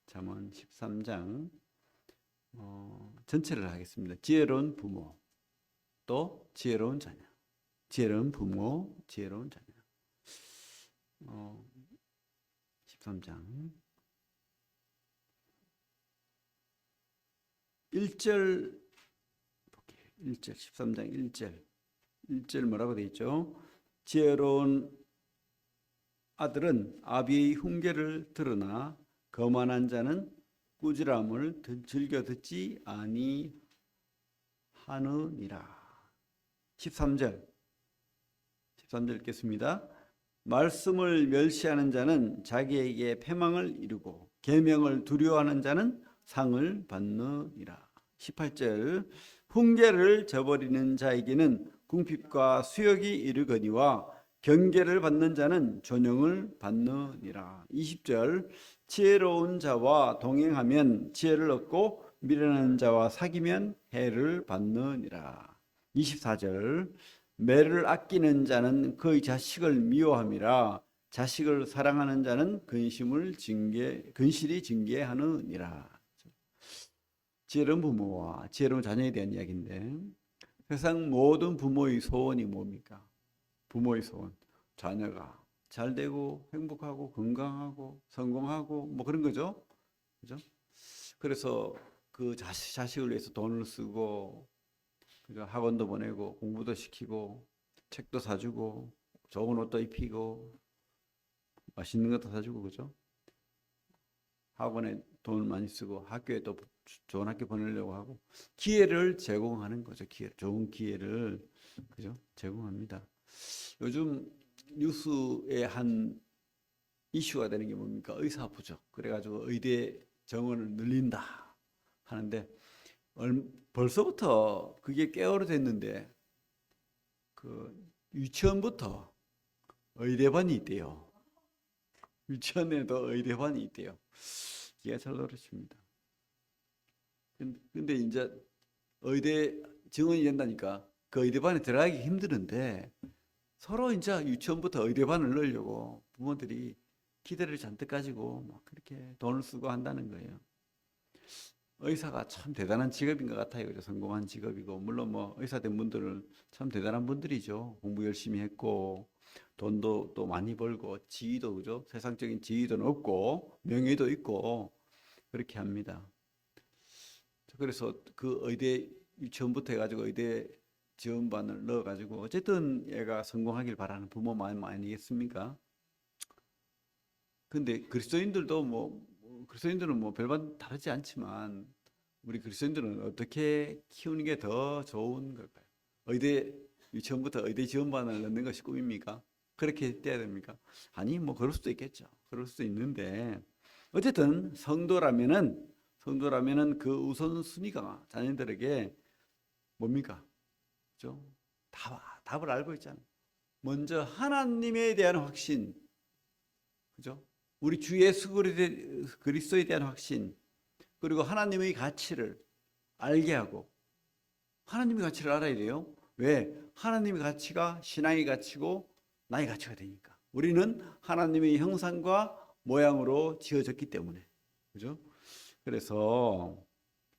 잠언 13장 전체를 하겠습니다. 지혜로운 부모, 또 지혜로운 자녀. 지혜로운 부모, 지혜로운 자녀. 13장 1절 볼게요. 1절 13장 1절 뭐라고 되어 있죠? 지혜로운 아들은 아비의 훈계를 들으나 거만한 자는 꾸지람을 즐겨 듣지 아니하느니라. 13절 읽겠습니다. 말씀을 멸시하는 자는 자기에게 패망을 이루고 계명을 두려워하는 자는 상을 받느니라. 18절 훈계를 저버리는 자에게는 궁핍과 수욕이 이르거니와 경계를 받는 자는 존영을 받느니라. 20절 지혜로운 자와 동행하면 지혜를 얻고 미련한 자와 사귀면 해를 받느니라. 24절 매를 아끼는 자는 그의 자식을 미워함이라 자식을 사랑하는 자는 근실이 징계하느니라. 지혜로운 부모와 지혜로운 자녀에 대한 이야기인데, 세상 모든 부모의 소원이 뭡니까? 부모의 소원, 자녀가 잘 되고 행복하고 건강하고 성공하고 뭐 그런 거죠. 그죠? 그래서 그 자식을 위해서 돈을 쓰고, 그죠? 학원도 보내고 공부도 시키고 책도 사주고 좋은 옷도 입히고 맛있는 것도 사주고, 그죠? 학원에 돈을 많이 쓰고 학교에 또 좋은 학교 보내려고 하고 기회를 제공하는 거죠. 좋은 기회를, 그죠? 제공합니다. 요즘 뉴스에 한 이슈가 되는 게 뭡니까? 의사 부족. 그래가지고 의대 정원을 늘린다 하는데 벌써부터 그게 꽤 오래됐는데 그 유치원부터 의대반이 있대요. 유치원에도 의대반이 있대요. 기가 잘 노릇입니다. 근데 이제 의대 정원이 된다니까 그 의대반에 들어가기 힘드는데 서로 이제 유치원부터 의대반을 넣으려고 부모들이 기대를 잔뜩 가지고 막 그렇게 돈을 쓰고 한다는 거예요. 의사가 참 대단한 직업인 것 같아요. 그죠? 성공한 직업이고, 물론 뭐 의사 된 분들은 참 대단한 분들이죠. 공부 열심히 했고 돈도 또 많이 벌고 지위도, 그죠? 세상적인 지위도 높고 명예도 있고 그렇게 합니다. 그래서 그 의대 유치원부터 해가지고 의대 지원반을 넣어가지고 어쨌든 얘가 성공하길 바라는 부모 마음 아니겠습니까? 근데 그리스도인들은 뭐 별반 다르지 않지만 우리 그리스도인들은 어떻게 키우는 게 더 좋은 걸까요? 의대 유치원부터 의대 지원반을 넣는 것이 꿈입니까? 그렇게 돼야 됩니까? 아니, 뭐 그럴 수도 있겠죠. 그럴 수도 있는데 어쨌든 성도라면은 그 우선순위가 자녀들에게 뭡니까? 그죠? 답을 알고 있잖아요. 먼저 하나님에 대한 확신, 그죠? 우리 주 예수 그리스도에 대한 확신, 그리고 하나님의 가치를 알게 하고, 하나님의 가치를 알아야 돼요. 왜? 하나님의 가치가 신앙의 가치고 나의 가치가 되니까. 우리는 하나님의 형상과 모양으로 지어졌기 때문에, 그죠? 그래서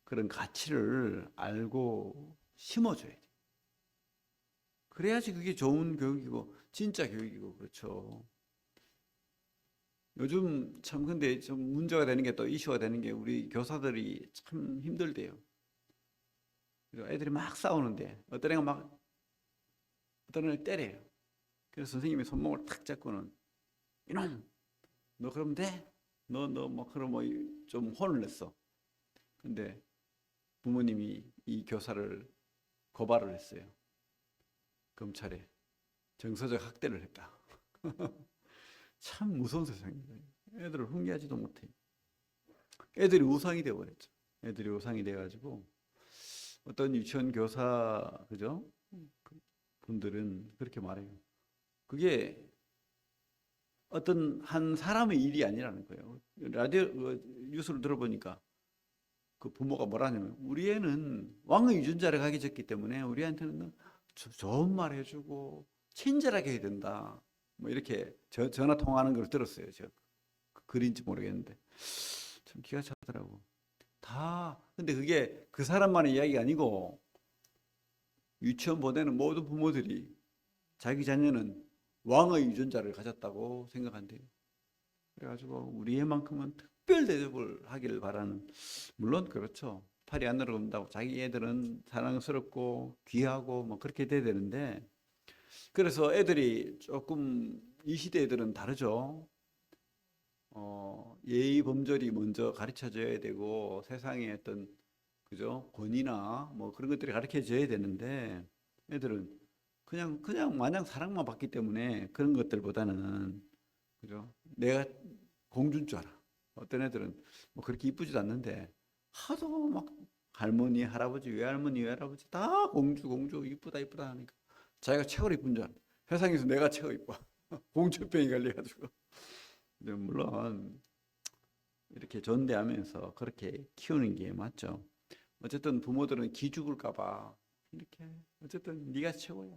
그런 가치를 알고 심어줘야 돼. 그래야지 그게 좋은 교육이고 진짜 교육이고, 그렇죠. 요즘 참 근데 좀 문제가 되는 게, 또 이슈가 되는 게, 우리 교사들이 참 힘들대요. 애들이 막 싸우는데 어떤 애를 때려요. 그래서 선생님이 손목을 탁 잡고는, 이놈 너 그러면 돼? 너 뭐 그럼 뭐 좀 혼을 냈어. 근데 부모님이 이 교사를 고발을 했어요. 검찰에 정서적 학대를 했다. 참 무서운 세상입니다. 애들을 훈계하지도 못해. 애들이 우상이 되어버렸죠. 애들이 우상이 돼가지고 어떤 유치원 교사, 그죠? 분들은 그렇게 말해요. 그게 어떤 한 사람의 일이 아니라는 거예요. 라디오 뉴스를 들어보니까 그 부모가 뭐라냐면, 우리 애는 왕의 유전자를 가게 졌기 때문에 우리한테는 좋은 말 해주고 친절하게 해야 된다. 뭐 이렇게 전화 통화하는 걸 들었어요. 글인지 모르겠는데 참 기가 차더라고. 다 근데 그게 그 사람만의 이야기가 아니고 유치원 보내는 모든 부모들이 자기 자녀는 왕의 유전자를 가졌다고 생각한대요. 그래가지고 우리 애만큼은 특별 대접을 하기를 바라는, 물론 그렇죠. 팔이 안 늘어간다고 자기 애들은 사랑스럽고 귀하고 뭐 그렇게 돼야 되는데, 그래서 애들이 조금 이 시대 애들은 다르죠. 예의 범절이 먼저 가르쳐져야 되고 세상의 어떤 그죠 권위나 뭐 그런 것들이 가르쳐져야 되는데, 애들은 그냥 마냥 사랑만 받기 때문에 그런 것들보다는 그죠 내가 공주인 줄 알아. 어떤 애들은 뭐 그렇게 이쁘지도 않는데 하도 막 할머니 할아버지 외할머니 외할아버지 다 공주 공주 이쁘다 이쁘다 하니까 자기가 최고로 이쁜 줄 알아. 세상에서 내가 최고 이뻐. 공주병이 걸려가지고. 근데 물론 이렇게 존대하면서 그렇게 키우는 게 맞죠. 어쨌든 부모들은 기죽을까 봐 이렇게 어쨌든 네가 최고야.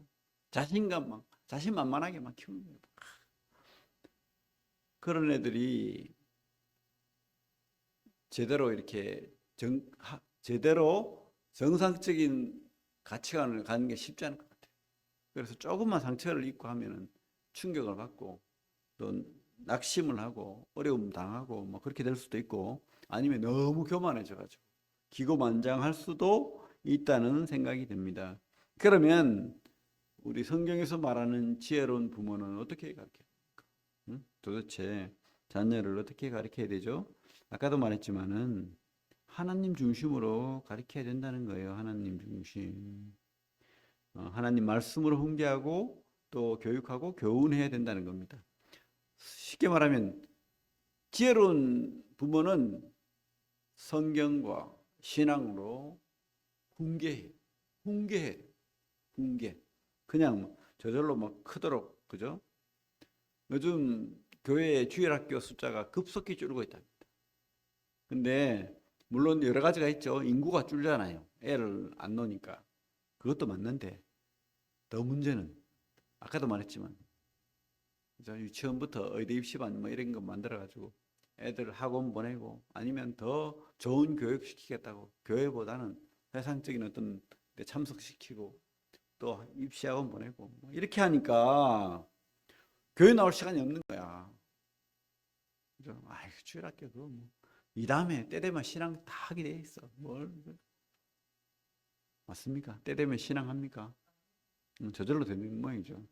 자신감만 자신만만하게만 키우는 거예요. 그런 애들이 제대로 이렇게 제대로 정상적인 가치관을 갖는 게 쉽지 않을 것 같아요. 그래서 조금만 상처를 입고 하면은 충격을 받고 또 낙심을 하고 어려움 당하고 뭐 그렇게 될 수도 있고, 아니면 너무 교만해져 가지고 기고만장할 수도 있다는 생각이 듭니다. 그러면 우리 성경에서 말하는 지혜로운 부모는 어떻게 가르쳐요? 응? 도대체 자녀를 어떻게 가르쳐야 되죠? 아까도 말했지만은 하나님 중심으로 가르쳐야 된다는 거예요. 하나님 중심. 하나님 말씀으로 훈계하고 또 교육하고 교훈해야 된다는 겁니다. 쉽게 말하면 지혜로운 부모는 성경과 신앙으로 훈계해. 훈계해. 훈계. 그냥 뭐 저절로 막 크도록, 그죠? 요즘 교회 주일학교 숫자가 급속히 줄고 있다. 근데 물론 여러 가지가 있죠. 인구가 줄잖아요. 애를 안 놓으니까. 그것도 맞는데 더 문제는 아까도 말했지만 유치원부터 의대 입시반 뭐 이런 거 만들어 가지고 애들 학원 보내고 아니면 더 좋은 교육 시키겠다고 교회보다는 세상적인 어떤 데 참석시키고 또 입시학원 보내고 뭐 이렇게 하니까 교회 나올 시간이 없는 거야. 그죠? 아이 주일학교 그거 뭐 이 다음에 때 되면 신앙 다 하게 돼 있어. 뭘 맞습니까? 때 되면 신앙 합니까? 저절로 되는 모양이죠.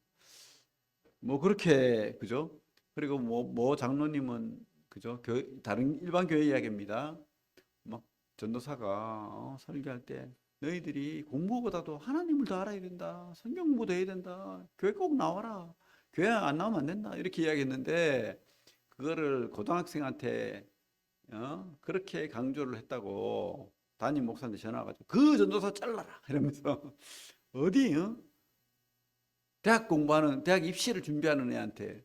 뭐 그렇게 그죠? 그리고 뭐 장로님은 그죠? 다른 일반 교회 이야기입니다. 막 전도사가 설교할 때 너희들이 공부보다도 하나님을 더 알아야 된다. 성경 공부도 해야 된다. 교회 꼭 나와라. 교회 안 나오면 안 된다. 이렇게 이야기했는데 그거를 고등학생한테 그렇게 강조를 했다고 담임 목사한테 전화 와가지고 그 전도사 잘라라 이러면서 어디 대학 입시를 준비하는 애한테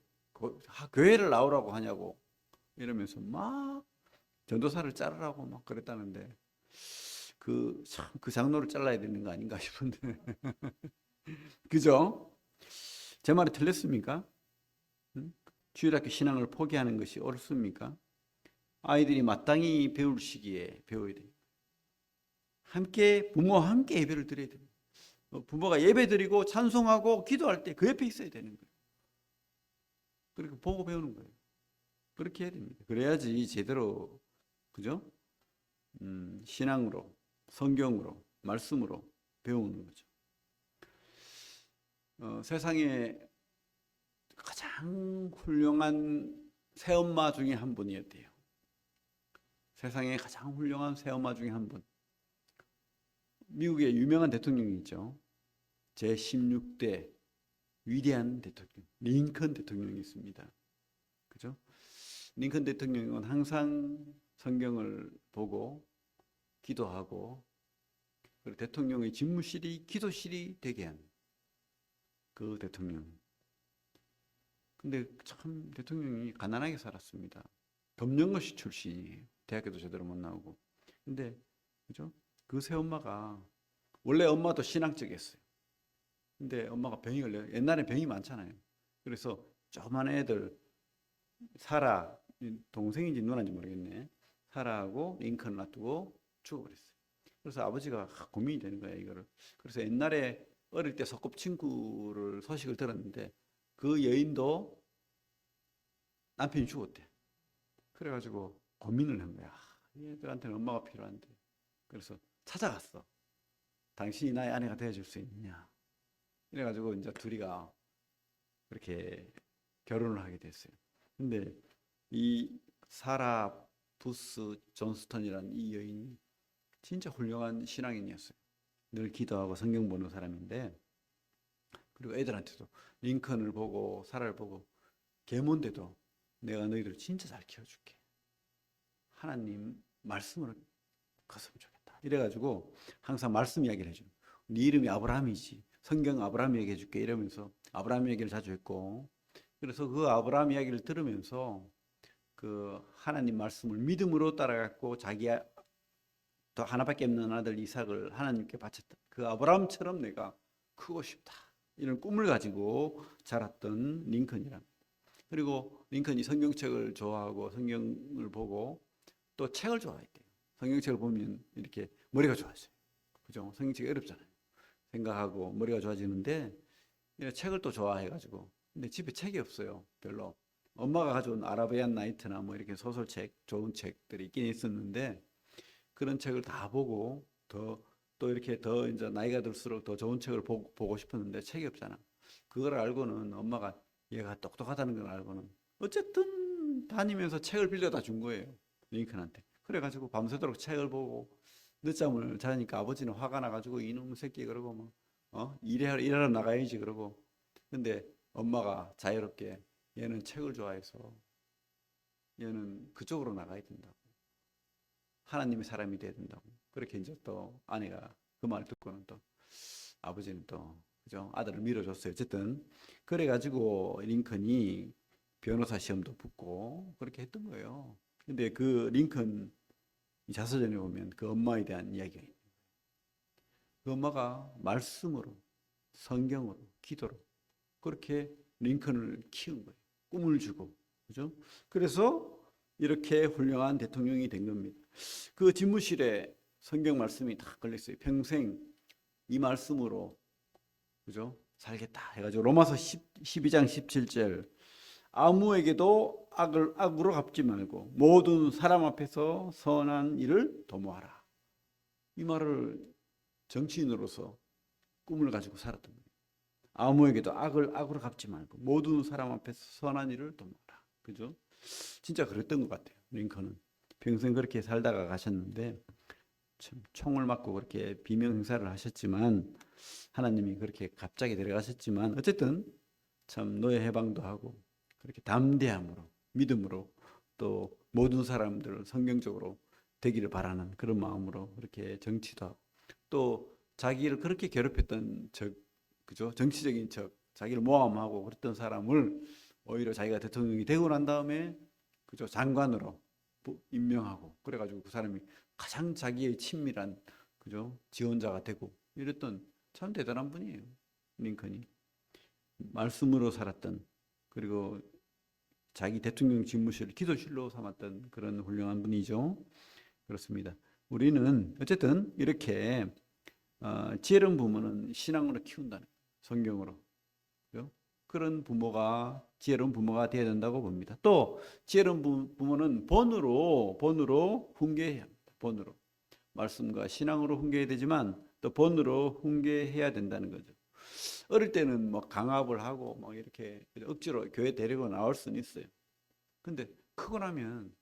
교회를 나오라고 하냐고 이러면서 막 전도사를 자르라고 막 그랬다는데 참 그 장로를 잘라야 되는 거 아닌가 싶은데 그죠? 제 말이 틀렸습니까? 응? 주일학교 신앙을 포기하는 것이 옳습니까? 아이들이 마땅히 배울 시기에 배워야 돼요. 함께 부모와 함께 예배를 드려야 됩니다. 부모가 예배 드리고 찬송하고 기도할 때 그 옆에 있어야 되는 거예요. 그리고 보고 배우는 거예요. 그렇게 해야 됩니다. 그래야지 제대로 그죠? 신앙으로, 성경으로, 말씀으로 배우는 거죠. 세상에 가장 훌륭한 새엄마 중에 한 분이었대요. 세상에 가장 훌륭한 새엄마 중에 한 분. 미국의 유명한 대통령이 있죠. 제16대 위대한 대통령, 링컨 대통령이 있습니다. 그죠? 링컨 대통령은 항상 성경을 보고 기도하고 그리고 대통령의 집무실이 기도실이 되게 한 그 대통령. 근데 참 대통령이 가난하게 살았습니다. 검정고시 출신이에요. 대학교도 제대로 못 나오고. 근데 그죠? 그 새엄마가 원래 엄마도 신앙적이었어요. 근데 엄마가 병이 걸려요. 옛날에 병이 많잖아요. 그래서 조그만 애들 사라 동생인지 누나인지 모르겠네. 사라하고 링컨을 놔두고 죽어버렸어요. 그래서 아버지가 고민이 되는 거예요, 이거를. 그래서 옛날에 어릴 때 소꿉친구를 소식을 들었는데 그 여인도 남편이 죽었대. 그래가지고 고민을 한 거야. 얘들한테는 엄마가 필요한데. 그래서 찾아갔어. 당신이 나의 아내가 되어줄 수 있느냐. 이래가지고 이제 둘이가 그렇게 결혼을 하게 됐어요. 근데 이 사라 부스 존스턴이라는 이 여인이 진짜 훌륭한 신앙인이었어요. 늘 기도하고 성경 보는 사람인데, 그리고 애들한테도 링컨을 보고 사라를 보고 계몬데도 내가 너희들 진짜 잘 키워줄게. 하나님 말씀으로 컸으면 좋겠다. 이래가지고 항상 말씀 이야기를 해줘요. 네 이름이 아브라함이지. 성경 아브라함 얘기해 줄게. 이러면서 아브라함 얘기를 자주 했고, 그래서 그 아브라함 이야기를 들으면서 그 하나님 말씀을 믿음으로 따라갔고 자기 더 하나밖에 없는 아들 이삭을 하나님께 바쳤다. 그 아브라함처럼 내가 크고 싶다. 이런 꿈을 가지고 자랐던 링컨이랍니다. 그리고 링컨이 성경책을 좋아하고 성경을 보고 또 책을 좋아했대요. 성경책을 보면 이렇게 머리가 좋아져요. 그죠? 성경책이 어렵잖아요. 생각하고 머리가 좋아지는데 책을 또 좋아해가지고 근데 집에 책이 없어요. 별로. 엄마가 가져온 아라비안 나이트나 뭐 이렇게 소설책, 좋은 책들이 있긴 있었는데 그런 책을 다 보고 또 이렇게 더 이제 나이가 들수록 더 좋은 책을 보고 싶었는데 책이 없잖아. 그걸 알고는 엄마가 얘가 똑똑하다는 걸 알고는 어쨌든 다니면서 책을 빌려다 준 거예요. 링컨한테. 그래가지고 밤새도록 책을 보고 늦잠을 자니까 아버지는 화가 나가지고 이놈 새끼 그러고 뭐 일하러 나가야지 그러고 근데 엄마가 자유롭게 얘는 책을 좋아해서 얘는 그쪽으로 나가야 된다고. 하나님의 사람이 돼야 된다고. 그렇게 이제 또 아내가 그 말 듣고는 또 아버지는 또 그죠? 아들을 밀어줬어요. 어쨌든 그래가지고 링컨이 변호사 시험도 붙고 그렇게 했던 거예요. 근데 그 링컨 자서전에 보면 그 엄마에 대한 이야기가 있어요. 그 엄마가 말씀으로 성경으로 기도로 그렇게 링컨을 키운 거예요. 꿈을 주고 그죠? 그래서 이렇게 훌륭한 대통령이 된 겁니다. 그 집무실에 성경 말씀이 다 걸려 있어요. 평생 이 말씀으로 그죠? 살겠다 해가지고 로마서 12장 17절 아무에게도 악으로 갚지 말고 모든 사람 앞에서 선한 일을 도모하라. 이 말을 정치인으로서 꿈을 가지고 살았던 거예요. 아무에게도 악으로 갚지 말고 모든 사람 앞에서 선한 일을 도모하라. 그죠? 진짜 그랬던 것 같아요. 링컨은 평생 그렇게 살다가 가셨는데 참 총을 맞고 그렇게 비명 행사를 하셨지만 하나님이 그렇게 갑자기 데려가셨지만 어쨌든 참 노예 해방도 하고 그렇게 담대함으로 믿음으로 또 모든 사람들을 성경적으로 되기를 바라는 그런 마음으로 그렇게 정치도 하고 또 자기를 그렇게 괴롭혔던 그죠? 정치적인 자기를 모함하고 그랬던 사람을 오히려 자기가 대통령이 되고 난 다음에 그죠? 장관으로 임명하고 그래가지고 그 사람이 가장 자기의 친밀한 그죠? 지원자가 되고 이랬던 참 대단한 분이에요. 링컨이 말씀으로 살았던 그리고 자기 대통령 집무실을 기도실로 삼았던 그런 훌륭한 분이죠. 그렇습니다. 우리는 어쨌든 이렇게 지혜로운 부모는 신앙으로 키운다는 성경으로 그죠? 그런 부모가 지혜로운 부모가 되어야 된다고 봅니다. 또 지혜로운 부모는 본으로 훈계해야 합니다. 본으로 말씀과 신앙으로 훈계해야 되지만 또 본으로 훈계해야 된다는 거죠. 어릴 때는 뭐 강압을 하고 뭐 이렇게 억지로 교회 데리고 나올 수는 있어요. 근데 크고 나면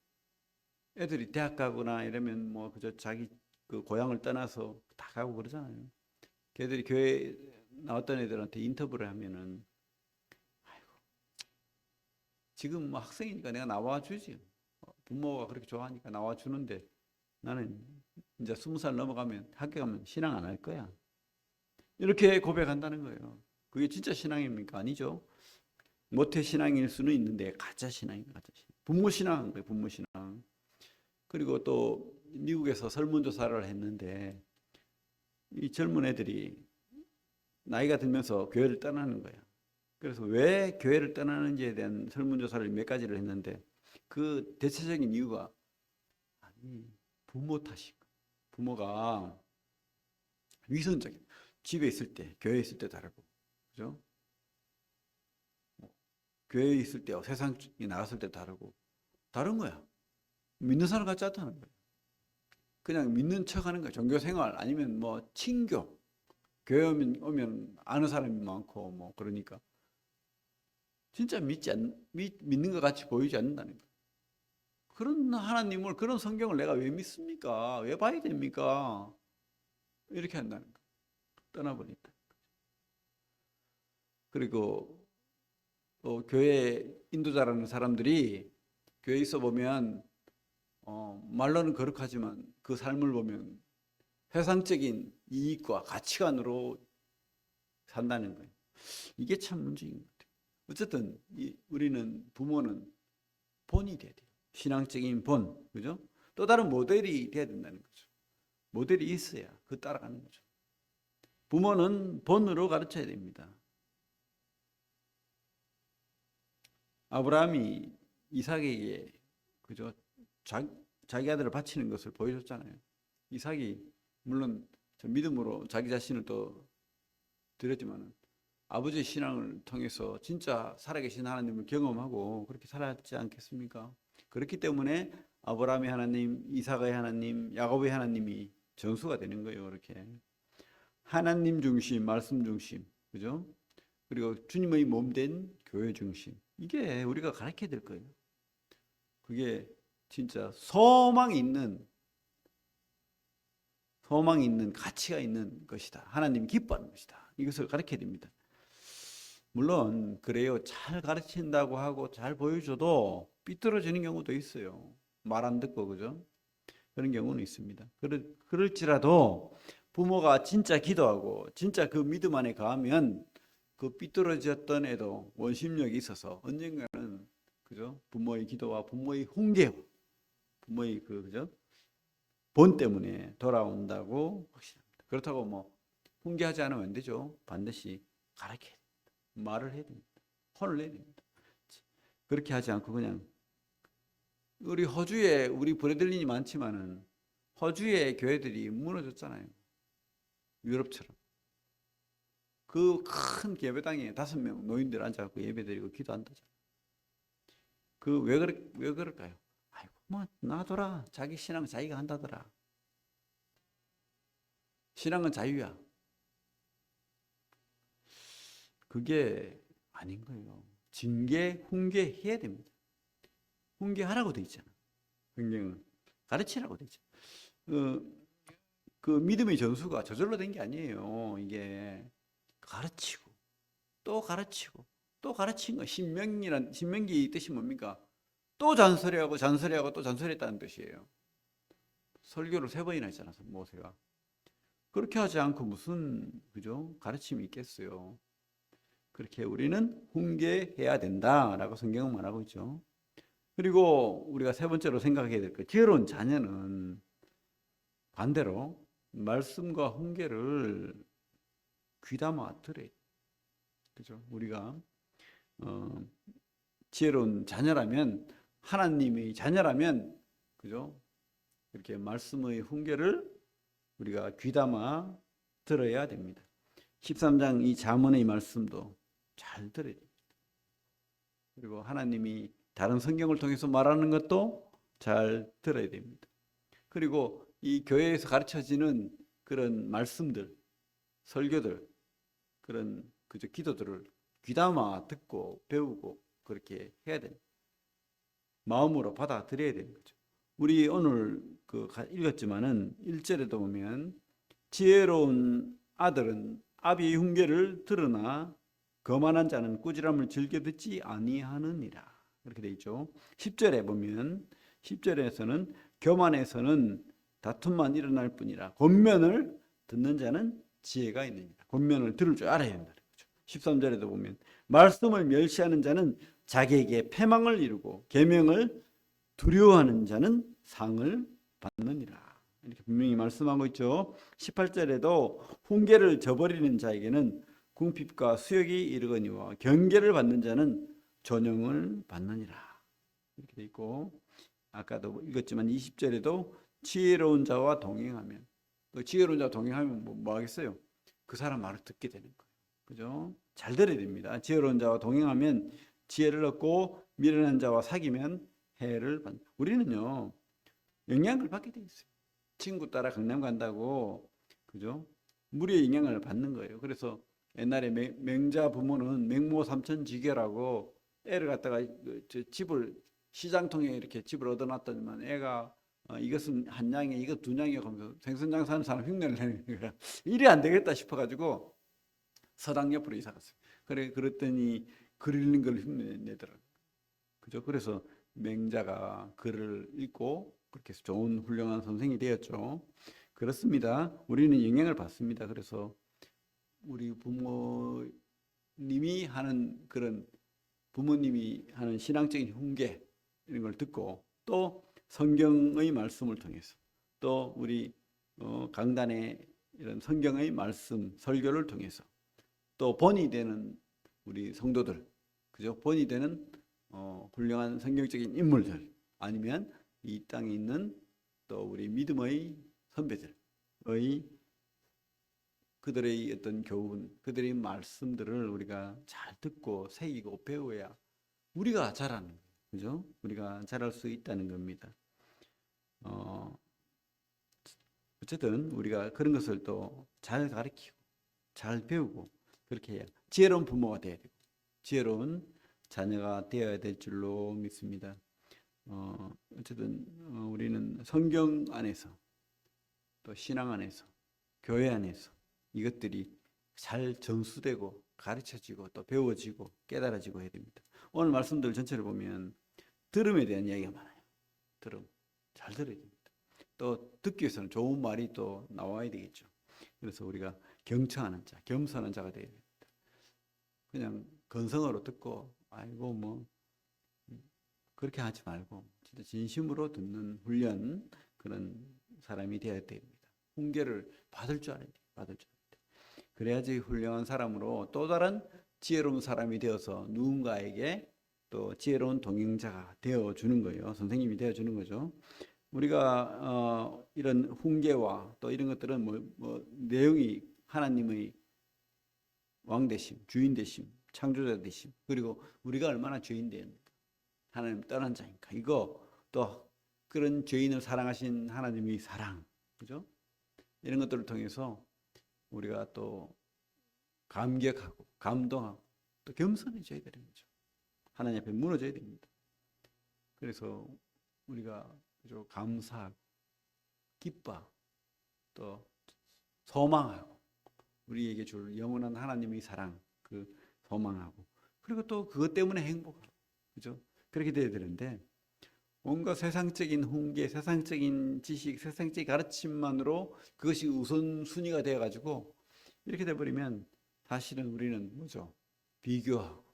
애들이 대학 가거나 이러면 뭐 그저 자기 그 고향을 떠나서 다 가고 그러잖아요. 걔들이 교회 나왔던 애들한테 인터뷰를 하면은 지금 뭐 학생이니까 내가 나와주지. 부모가 그렇게 좋아하니까 나와주는데 나는 이제 20살 넘어가면 학교 가면 신앙 안 할 거야. 이렇게 고백한다는 거예요. 그게 진짜 신앙입니까? 아니죠. 모태 신앙일 수는 있는데 가짜 신앙입니다. 가짜 신앙. 부모 신앙, 부모 신앙. 그리고 또 미국에서 설문조사를 했는데 이 젊은 애들이 나이가 들면서 교회를 떠나는 거야. 그래서 왜 교회를 떠나는지에 대한 설문조사를 몇 가지를 했는데 그 대체적인 이유가 아니 부모 탓인 거예요. 부모가 위선적인 집에 있을 때, 교회에 있을 때 다르고, 그죠? 교회에 있을 때와 세상에 나갔을 때 다르고 다른 거야. 믿는 사람 같지 않다는 거야. 그냥 믿는 척하는 거야. 종교 생활 아니면 뭐 친교, 교회 오면 아는 사람이 많고 뭐 그러니까 진짜 믿는 것 같이 보이지 않는다는 거야. 그런 하나님을, 그런 성경을 내가 왜 믿습니까? 왜 봐야 됩니까? 이렇게 한다는 거야. 떠나버린다. 그리고 교회 인도자라는 사람들이 교회에 있어 보면 말로는 거룩하지만 그 삶을 보면 세상적인 이익과 가치관으로 산다는 거예요. 이게 참 문제인 것 같아요. 어쨌든 우리는 부모는 본이 돼야 돼요. 신앙적인 본, 그죠? 또 다른 모델이 돼야 된다는 거죠. 모델이 있어야 그 따라가는 거죠. 부모는 본으로 가르쳐야 됩니다. 아브라함이 이삭에게 그죠? 자기 아들을 바치는 것을 보여줬잖아요. 이삭이 물론 믿음으로 자기 자신을 또 드렸지만 아버지의 신앙을 통해서 진짜 살아계신 하나님을 경험하고 그렇게 살았지 않겠습니까? 그렇기 때문에 아브라함의 하나님, 이삭의 하나님, 야곱의 하나님이 전수가 되는 거예요. 이렇게 하나님 중심, 말씀 중심, 그죠? 그리고 주님의 몸된 교회 중심. 이게 우리가 가르쳐야 될 거예요. 그게 진짜 소망이 있는 가치가 있는 것이다. 하나님이 기뻐하는 것이다. 이것을 가르쳐야 됩니다. 물론 그래요. 잘 가르친다고 하고 잘 보여줘도 삐뚤어지는 경우도 있어요. 말 안 듣고, 그죠? 그런 경우는 있습니다. 그럴지라도 부모가 진짜 기도하고 진짜 그 믿음 안에 가면 그 삐뚤어졌던 애도 원심력이 있어서 언젠가는, 그죠? 부모의 기도와 부모의 훈계, 부모의 그죠? 본 때문에 돌아온다고 확신합니다. 그렇다고 뭐 훈계하지 않으면 안 되죠. 반드시 가르쳐야 됩니다. 말을 해야 됩니다. 혼을 내야 됩니다. 그렇게 하지 않고 그냥 우리 호주에 우리 브레들린이 많지만은 호주의 교회들이 무너졌잖아요. 유럽처럼. 그 큰 예배당에 5명 노인들 앉아갖고 예배드리고 기도한다잖아요. 왜 그럴까요? 아이고, 뭐, 놔둬라. 자기 신앙 자기가 한다더라. 신앙은 자유야. 그게 아닌 거예요. 징계, 훈계 해야 됩니다. 훈계하라고 돼 있잖아. 성경은 가르치라고 돼 있잖아. 그 믿음의 전수가 저절로 된 게 아니에요. 이게 가르치고 또 가르치고 또 가르친 거. 신명기 뜻이 뭡니까? 또 잔소리하고 잔소리하고 또 잔소리했다는 뜻이에요. 설교를 3번이나 했잖아, 모세가. 그렇게 하지 않고 무슨 그죠? 가르침이 있겠어요. 그렇게 우리는 훈계해야 된다라고 성경은 말하고 있죠. 그리고 우리가 3번째로 생각해야 될 것, 지혜로운 자녀는 반대로 말씀과 훈계를 귀담아 들어야 돼요. 그죠? 우리가 지혜로운 자녀라면, 하나님의 자녀라면, 그죠? 이렇게 말씀의 훈계를 우리가 귀담아 들어야 됩니다. 13장 이 잠언의 말씀도 잘 들어야 됩니다. 그리고 하나님이 다른 성경을 통해서 말하는 것도 잘 들어야 됩니다. 그리고 이 교회에서 가르쳐지는 그런 말씀들, 설교들, 그런 그저 기도들을 귀담아 듣고 배우고 그렇게 해야 됩니다. 마음으로 받아들여야 되는 거죠. 우리 오늘 읽었지만은 1절에도 보면 지혜로운 아들은 아비의 훈계를 들으나 거만한 자는 꾸지람을 즐겨 듣지 아니하느니라. 이렇게 돼 있죠. 10절에 보면 10절에서는 교만에서는 다툼만 일어날 뿐이라 권면을 듣는 자는 지혜가 있느니라. 권면을 들을 줄 알아야 된다는 거죠. 13절에도 보면 말씀을 멸시하는 자는 자기에게 패망을 이루고 계명을 두려워하는 자는 상을 받느니라. 이렇게 분명히 말씀하고 있죠. 18절에도 훈계를 저버리는 자에게는 궁핍과 수욕이 이르거니와 경계를 받는 자는 존영을 받느니라. 이렇게 돼 있고, 아까도 읽었지만 20절에도 지혜로운 자와 동행하면, 또 지혜로운 자와 동행하면 뭐 하겠어요? 그 사람 말을 듣게 되는 거예요. 그죠? 잘 들어야 됩니다. 지혜로운 자와 동행하면 지혜를 얻고 미련한 자와 사귀면 해를 받는. 우리는요, 영향을 받게 돼 있어요. 친구 따라 강남 간다고, 그죠? 무리의 영향을 받는 거예요. 그래서 옛날에 맹자 부모는 맹모 삼천지교라고 애를 갖다가 집을 시장통에 이렇게 집을 얻어놨더니만 애가 이것은 한 양에 이것 두 양에 하면서 생선 장사하는 사람 흉내를 내는 거야. 일이 안 되겠다 싶어가지고 서당 옆으로 이사 갔어요. 그랬더니 글 읽는 걸 흉내 내더라고요. 그죠? 그래서 맹자가 글을 읽고 그렇게 해서 좋은 훌륭한 선생이 되었죠. 그렇습니다. 우리는 영향을 받습니다. 그래서 우리 부모님이 하는 그런 부모님이 하는 신앙적인 훈계 이런 걸 듣고 또 성경의 말씀을 통해서 또 우리 강단의 이런 성경의 말씀 설교를 통해서 또 본이 되는 우리 성도들, 그죠? 본이 되는 훌륭한 성경적인 인물들 아니면 이 땅에 있는 또 우리 믿음의 선배들의 그들의 어떤 교훈, 그들의 말씀들을 우리가 잘 듣고 새기고 배워야 우리가 잘하는 거예요. 그죠? 우리가 잘할 수 있다는 겁니다. 어쨌든 우리가 그런 것을 또 잘 가르치고 잘 배우고 그렇게 해야 지혜로운 부모가 되어야 되고 지혜로운 자녀가 되어야 될 줄로 믿습니다. 어쨌든 우리는 성경 안에서 또 신앙 안에서 교회 안에서 이것들이 잘 전수되고 가르쳐지고 또 배워지고 깨달아지고 해야 됩니다. 오늘 말씀들 전체를 보면 들음에 대한 이야기가 많아요. 들음 잘 들어야 됩니다. 또 듣기 위해서는 좋은 말이 또 나와야 되겠죠. 그래서 우리가 경청하는 자, 겸손한 자가 되어야 됩니다. 그냥 건성으로 듣고 아이고 뭐 그렇게 하지 말고 진짜 진심으로 듣는 훈련 그런 사람이 되어야 됩니다. 훈계를 받을 줄 알아야 돼요. 받을 줄 알아야 돼요. 그래야지 훌륭한 사람으로 또 다른 지혜로운 사람이 되어서 누군가에게 또 지혜로운 동행자가 되어주는 거예요. 선생님이 되어주는 거죠. 우리가 이런 훈계와 또 이런 것들은 뭐 내용이 하나님의 왕 되심, 주인 되심, 창조자 되심, 그리고 우리가 얼마나 죄인 되었는가, 하나님 떠난 자인가, 이거 또 그런 죄인을 사랑하신 하나님의 사랑, 그죠? 이런 것들을 통해서 우리가 또 감격하고 감동하고 또 겸손해져야 되는 거죠. 하나님 앞에 무너져야 됩니다. 그래서 우리가 감사하고 기뻐 또 소망하고 우리에게 줄 영원한 하나님의 사랑 그 소망하고 그리고 또 그것 때문에 행복하고 그죠? 그렇게 돼야 되는데 뭔가 세상적인 훈계, 세상적인 지식, 세상적인 가르침만으로 그것이 우선순위가 되어가지고 이렇게 돼버리면 사실은 우리는 뭐죠? 비교하고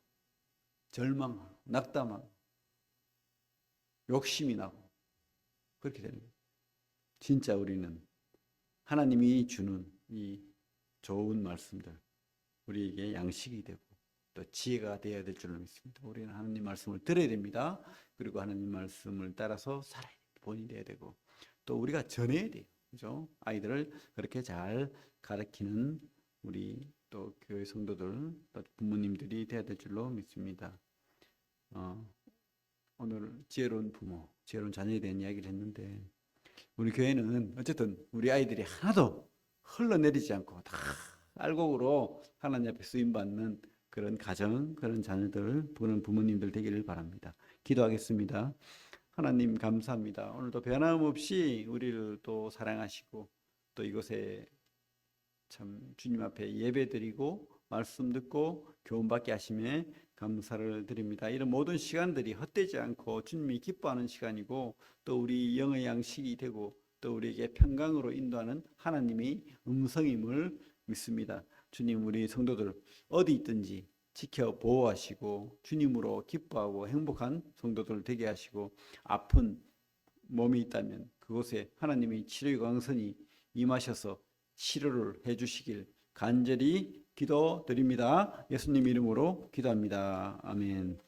절망하고 낙담하고 욕심이 나고 그렇게 되는 거예요. 진짜 우리는 하나님이 주는 이 좋은 말씀들 우리에게 양식이 되고 또 지혜가 되어야 될 줄로 믿습니다. 우리는 하나님 말씀을 들어야 됩니다. 그리고 하나님 말씀을 따라서 살아야 됩니다. 본이 되어야 되고 또 우리가 전해야 돼요. 그죠? 아이들을 그렇게 잘 가르치는 우리 또 교회 성도들 또 부모님들이 되어야 될 줄로 믿습니다. 오늘 지혜로운 부모, 지혜로운 자녀에 대한 이야기를 했는데 우리 교회는 어쨌든 우리 아이들이 하나도 흘러내리지 않고 다 알곡으로 하나님 앞에 쓰임받는 그런 가정, 그런 자녀들, 그런 부모님들 되기를 바랍니다. 기도하겠습니다. 하나님 감사합니다. 오늘도 변함없이 우리를 또 사랑하시고 또 이곳에 참 주님 앞에 예배드리고 말씀 듣고 교훈받게 하심에 감사를 드립니다. 이런 모든 시간들이 헛되지 않고 주님이 기뻐하는 시간이고 또 우리 영의 양식이 되고 또 우리에게 평강으로 인도하는 하나님의 음성임을 믿습니다. 주님 우리 성도들 어디 있든지 지켜 보호하시고 주님으로 기뻐하고 행복한 성도들 되게 하시고 아픈 몸이 있다면 그곳에 하나님의 치료의 광선이 임하셔서 치료를 해주시길 간절히 기도드립니다. 예수님 이름으로 기도합니다. 아멘.